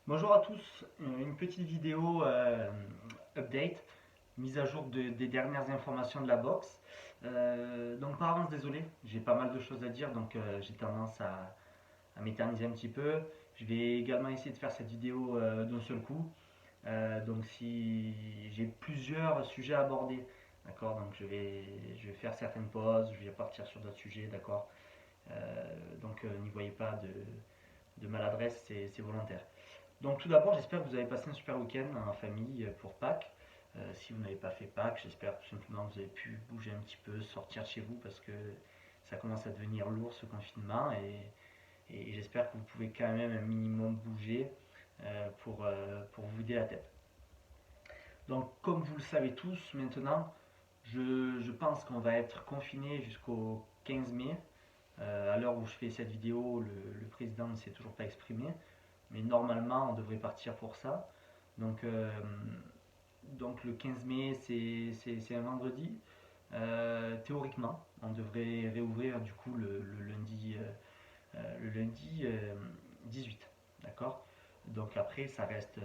Bonjour à tous, une petite vidéo update, mise à jour des dernières informations de la boxe. Donc par avance désolé, j'ai pas mal de choses à dire donc j'ai tendance à m'éterniser un petit peu. Je vais également essayer de faire cette vidéo d'un seul coup. Donc si j'ai plusieurs sujets à aborder, d'accord, donc je vais faire certaines pauses, je vais partir sur d'autres sujets, d'accord. Donc n'y voyez pas de maladresse, c'est volontaire. Donc tout d'abord, j'espère que vous avez passé un super week-end en famille pour Pâques. Si vous n'avez pas fait Pâques, j'espère tout simplement que vous avez pu bouger un petit peu, sortir de chez vous parce que ça commence à devenir lourd ce confinement et j'espère que vous pouvez quand même un minimum bouger pour vous vider la tête. Donc comme vous le savez tous maintenant, je pense qu'on va être confiné jusqu'au 15 mai. À l'heure où je fais cette vidéo, le président ne s'est toujours pas exprimé. Mais normalement, on devrait partir pour ça. Donc, euh, donc le 15 mai, c'est un vendredi. Théoriquement, on devrait réouvrir du coup le lundi 18. D'accord. Donc après, ça reste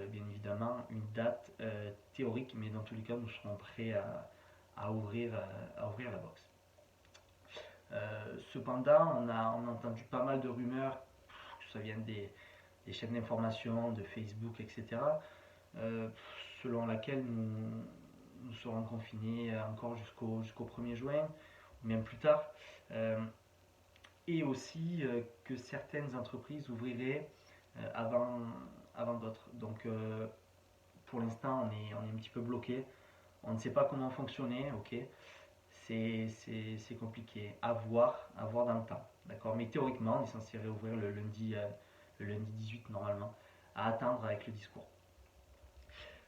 bien évidemment une date théorique, mais dans tous les cas, nous serons prêts à ouvrir la boxe. Cependant, on a entendu pas mal de rumeurs, que ça vienne des chaînes d'information, de Facebook, etc., euh, selon laquelle nous serons confinés encore jusqu'au 1er juin, ou même plus tard, euh, et aussi que certaines entreprises ouvriraient avant d'autres. Donc pour l'instant, on est un petit peu bloqué, on ne sait pas comment fonctionner, ok, c'est compliqué, à voir dans le temps, d'accord, mais théoriquement, on est censé réouvrir le lundi 18 normalement, à attendre avec le discours.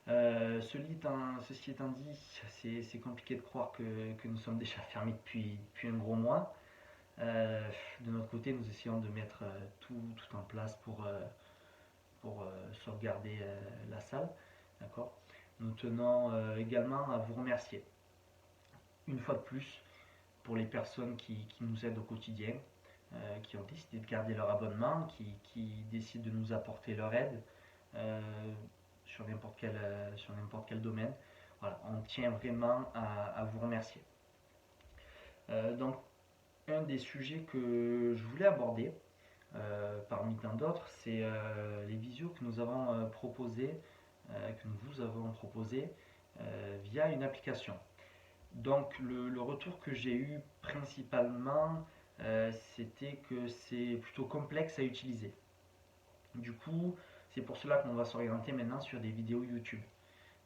Ceci étant dit, c'est compliqué de croire que nous sommes déjà fermés depuis un gros mois. Euh, de notre côté, nous essayons de mettre tout en place pour sauvegarder la salle. D'accord. Nous tenons également à vous remercier une fois de plus pour les personnes qui nous aident au quotidien, qui ont décidé de garder leur abonnement, qui décident de nous apporter leur aide euh, sur n'importe quel domaine. Voilà, on tient vraiment à vous remercier. Donc, un des sujets que je voulais aborder, parmi tant d'autres, c'est les visios que nous avons proposées, que nous vous avons proposées via une application. Donc le retour que j'ai eu principalement, c'était que c'est plutôt complexe à utiliser. Du coup, c'est pour cela qu'on va s'orienter maintenant sur des vidéos YouTube.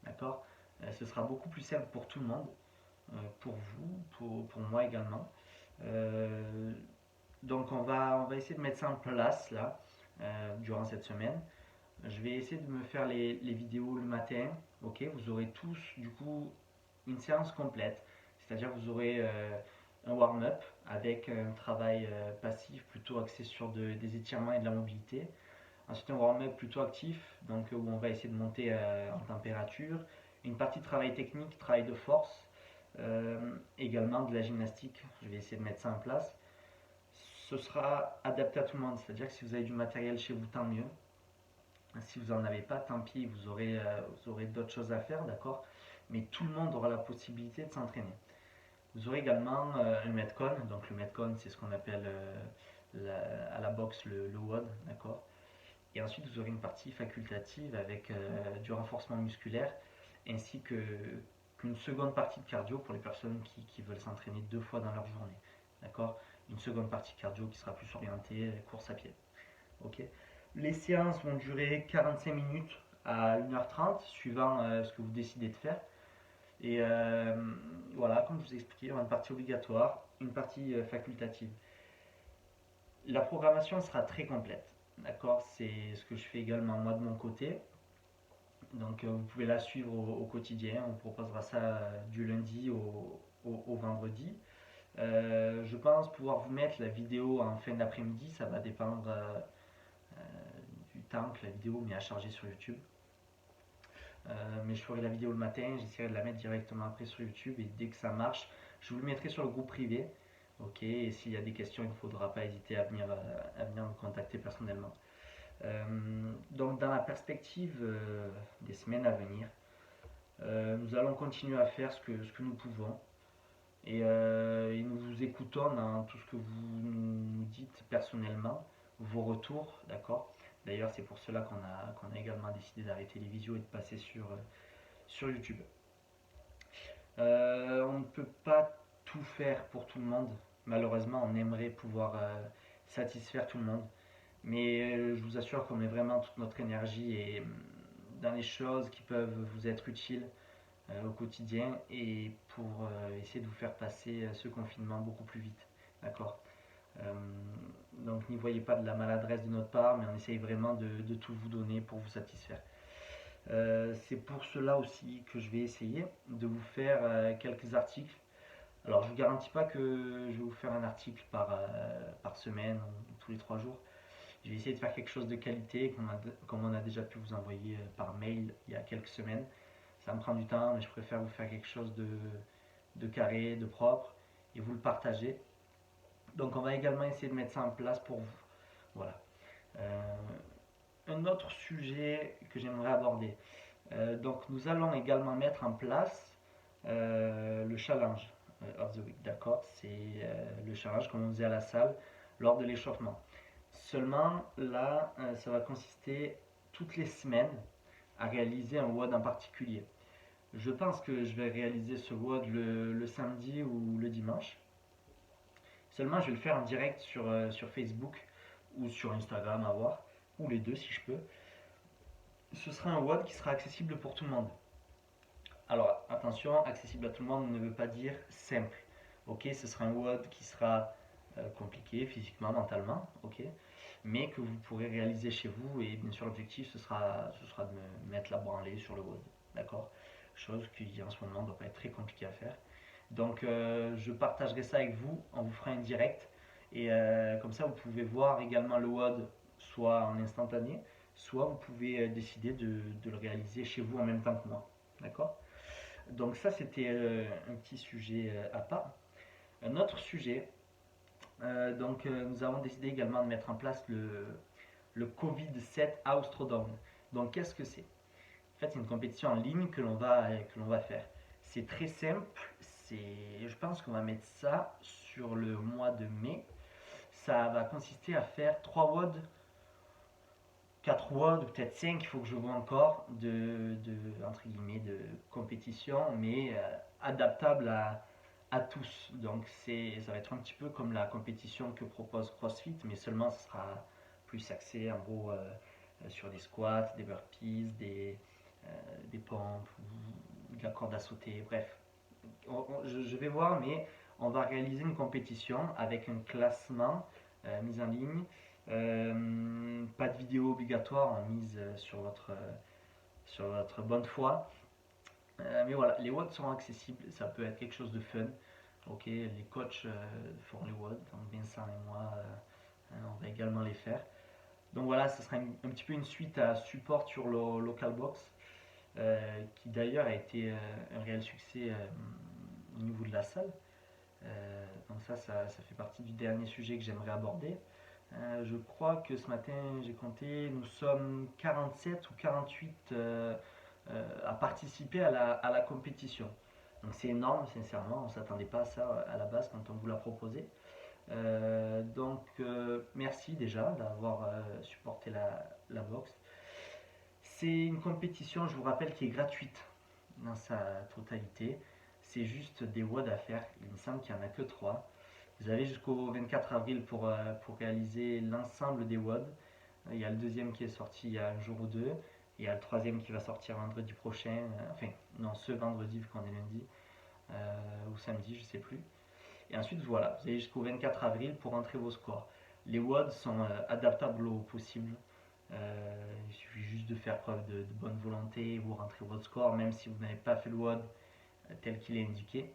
D'accord. Ce sera beaucoup plus simple pour tout le monde, pour vous, pour moi également. Euh, donc on va essayer de mettre ça en place là, durant cette semaine. Je vais essayer de me faire les vidéos le matin. Ok, vous aurez tous du coup une séance complète. C'est-à-dire que vous aurez un warm-up avec un travail passif plutôt axé sur des étirements et de la mobilité. Ensuite un warm-up plutôt actif, donc où on va essayer de monter en température. Une partie de travail technique, travail de force. Également de la gymnastique. Je vais essayer de mettre ça en place. Ce sera adapté à tout le monde. C'est-à-dire que si vous avez du matériel chez vous, tant mieux. Si vous n'en avez pas, tant pis, vous aurez d'autres choses à faire, d'accord. Mais tout le monde aura la possibilité de s'entraîner. Vous aurez également un Metcon. Donc le Metcon, c'est ce qu'on appelle à la boxe le WOD, d'accord. Et ensuite, vous aurez une partie facultative avec du renforcement musculaire ainsi qu'une seconde partie de cardio pour les personnes qui veulent s'entraîner 2 fois dans leur journée, d'accord. Une seconde partie cardio qui sera plus orientée course à pied. Ok. Les séances vont durer 45 minutes à 1h30, suivant ce que vous décidez de faire. Et voilà, comme je vous ai expliqué, on a une partie obligatoire, une partie facultative. La programmation sera très complète. D'accord. C'est ce que je fais également moi de mon côté. Donc vous pouvez la suivre au quotidien. On proposera ça du lundi au vendredi. Je pense pouvoir vous mettre la vidéo en fin d'après-midi. Ça va dépendre du temps que la vidéo met à charger sur YouTube. Mais je ferai la vidéo le matin, j'essaierai de la mettre directement après sur YouTube et dès que ça marche, je vous le mettrai sur le groupe privé. Ok, et s'il y a des questions, il ne faudra pas hésiter à venir me contacter personnellement. Donc dans la perspective des semaines à venir, nous allons continuer à faire ce que nous pouvons et nous vous écoutons dans tout ce que vous nous dites personnellement, vos retours, d'accord. D'ailleurs, c'est pour cela qu'on a également décidé d'arrêter les visios et de passer sur YouTube. On ne peut pas tout faire pour tout le monde. Malheureusement, on aimerait pouvoir satisfaire tout le monde. Mais je vous assure qu'on met vraiment toute notre énergie dans les choses qui peuvent vous être utiles au quotidien et pour essayer de vous faire passer ce confinement beaucoup plus vite. D'accord. Euh, donc n'y voyez pas de la maladresse de notre part, mais on essaye vraiment de tout vous donner pour vous satisfaire. C'est pour cela aussi que je vais essayer de vous faire quelques articles. Alors je ne vous garantis pas que je vais vous faire un article par semaine ou tous les 3 jours. Je vais essayer de faire quelque chose de qualité, comme on a déjà pu vous envoyer par mail il y a quelques semaines. Ça me prend du temps, mais je préfère vous faire quelque chose de carré, de propre, et vous le partager. Donc on va également essayer de mettre ça en place pour vous. Voilà. Un autre sujet que j'aimerais aborder. Donc nous allons également mettre en place le challenge of the week, d'accord. C'est le challenge comme on faisait à la salle lors de l'échauffement. Seulement là, ça va consister toutes les semaines à réaliser un WOD en particulier. Je pense que je vais réaliser ce WOD le samedi ou le dimanche. Seulement, je vais le faire en direct sur Facebook ou sur Instagram, à voir, ou les deux si je peux. Ce sera un WOD qui sera accessible pour tout le monde. Alors attention, accessible à tout le monde ne veut pas dire simple. Ok, ce sera un WOD qui sera compliqué physiquement, mentalement, ok, mais que vous pourrez réaliser chez vous et bien sûr l'objectif ce sera de me mettre la branlée sur le WOD, d'accord. Chose qui en ce moment ne doit pas être très compliquée à faire. Donc je partagerai ça avec vous, on vous fera un direct et comme ça vous pouvez voir également le WOD soit en instantané, soit vous pouvez décider de le réaliser chez vous en même temps que moi, d'accord. Donc ça c'était un petit sujet à part. Un autre sujet, nous avons décidé également de mettre en place le Covid-7 Austrodome. Donc qu'est-ce que c'est? En fait c'est une compétition en ligne que l'on va faire. C'est très simple, je pense qu'on va mettre ça sur le mois de mai. Ça va consister à faire 3 WOD, 4 WOD, ou peut-être 5, il faut que je vois encore, entre guillemets, de compétition, mais adaptable à tous. Donc ça va être un petit peu comme la compétition que propose CrossFit, mais seulement ce sera plus axé en gros sur des squats, des burpees, des pompes, de la corde à sauter, bref. Je vais voir, mais on va réaliser une compétition avec un classement mis en ligne. Pas de vidéo obligatoire, on mise sur votre bonne foi. Mais voilà, les WOD seront accessibles, ça peut être quelque chose de fun. Ok, les coachs font les WOD, donc Vincent et moi, on va également les faire. Donc voilà, ce sera un petit peu une suite à Support sur Localbox, qui d'ailleurs a été un réel succès au niveau de la salle. Donc ça fait partie du dernier sujet que j'aimerais aborder. Je crois que ce matin, j'ai compté, nous sommes 47 ou 48 à participer à la compétition. Donc c'est énorme, sincèrement, on ne s'attendait pas à ça à la base quand on vous l'a proposé. Merci déjà d'avoir supporté la boxe. C'est une compétition, je vous rappelle, qui est gratuite dans sa totalité. C'est juste des WOD à faire, il me semble qu'il n'y en a que 3. Vous avez jusqu'au 24 avril pour réaliser l'ensemble des WOD. Il y a le deuxième qui est sorti il y a un jour ou deux. Il y a le troisième qui va sortir vendredi prochain. Enfin, non, ce vendredi vu qu'on est lundi. Ou samedi, je ne sais plus. Et ensuite, voilà, vous avez jusqu'au 24 avril pour entrer vos scores. Les WOD sont adaptables au possible. Il suffit juste de faire preuve de bonne volonté et vous rentrez votre score, même si vous n'avez pas fait le WOD tel qu'il est indiqué.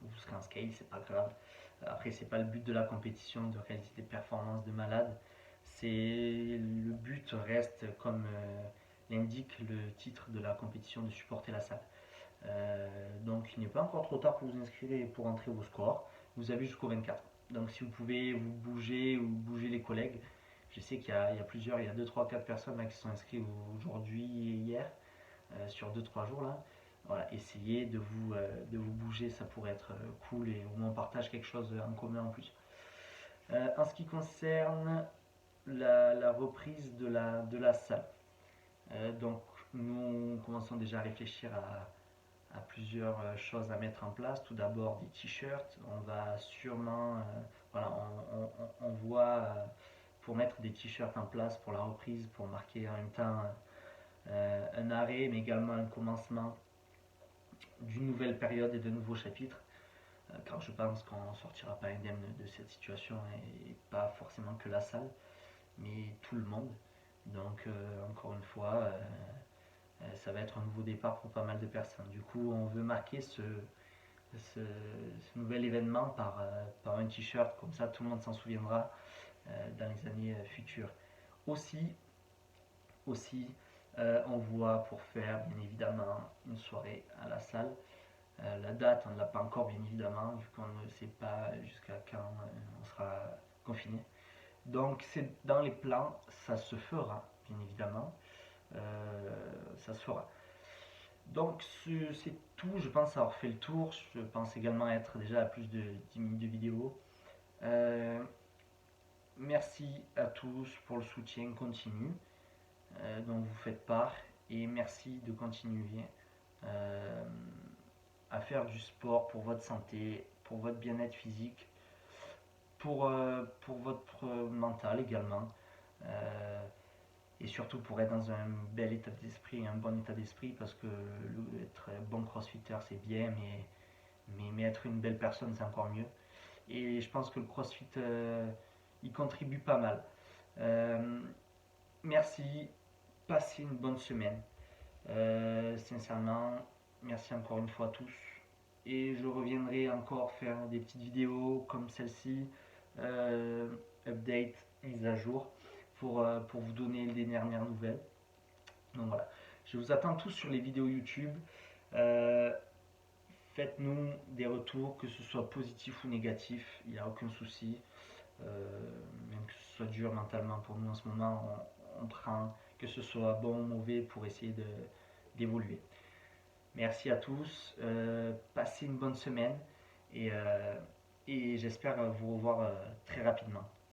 Vous serez en scale, c'est pas grave. Après, c'est pas le but de la compétition de réaliser des performances de malade. Le but reste, comme l'indique le titre de la compétition, de supporter la salle. Donc il n'est pas encore trop tard pour vous inscrire et pour entrer vos scores. Vous avez jusqu'au 24. Donc si vous pouvez vous bouger ou bouger les collègues, Je sais qu'il y a plusieurs, il y a 2, 3, 4 personnes là, qui sont inscrites aujourd'hui et hier, sur 2, 3 jours là. Voilà, essayez de vous bouger, ça pourrait être cool et au moins on partage quelque chose en commun en plus. En ce qui concerne la reprise de la salle, donc nous commençons déjà à réfléchir à plusieurs choses à mettre en place. Tout d'abord des t-shirts, on va sûrement, voilà, on voit pour mettre des t-shirts en place pour la reprise, pour marquer en même temps un arrêt, mais également un commencement d'une nouvelle période et de nouveaux chapitres, car je pense qu'on ne sortira pas indemne de cette situation, et pas forcément que la salle, mais tout le monde. Donc encore une fois, ça va être un nouveau départ pour pas mal de personnes. Du coup, on veut marquer ce nouvel événement par un t-shirt, comme ça tout le monde s'en souviendra dans les années futures. Aussi, on voit pour faire bien évidemment une soirée à la salle. La date, on ne l'a pas encore bien évidemment, vu qu'on ne sait pas jusqu'à quand on sera confiné. Donc c'est dans les plans, ça se fera bien évidemment. Ça se fera. Donc c'est tout, je pense avoir fait le tour. Je pense également être déjà à plus de 10 minutes de vidéo. Euh, Merci à tous pour le soutien continu dont vous faites part, et merci de continuer euh, à faire du sport pour votre santé, pour votre bien-être physique, pour votre mental également. Euh, et surtout pour être dans un bel état d'esprit, un bon état d'esprit, parce que être bon crossfitter c'est bien, mais être une belle personne c'est encore mieux. Et je pense que le crossfit y contribue pas mal. Euh, Merci, passez une bonne semaine. Sincèrement, merci encore une fois à tous. Et je reviendrai encore faire des petites vidéos comme celle-ci, euh, update, mise à jour, pour vous donner les dernières nouvelles. Donc voilà, je vous attends tous sur les vidéos YouTube. Euh, Faites-nous des retours, que ce soit positif ou négatif, il n'y a aucun souci. Même que ce soit dur mentalement pour nous en ce moment, on prend, que ce soit bon ou mauvais, pour essayer d'évoluer. Merci à tous, passez une bonne semaine, et, et j'espère vous revoir très rapidement.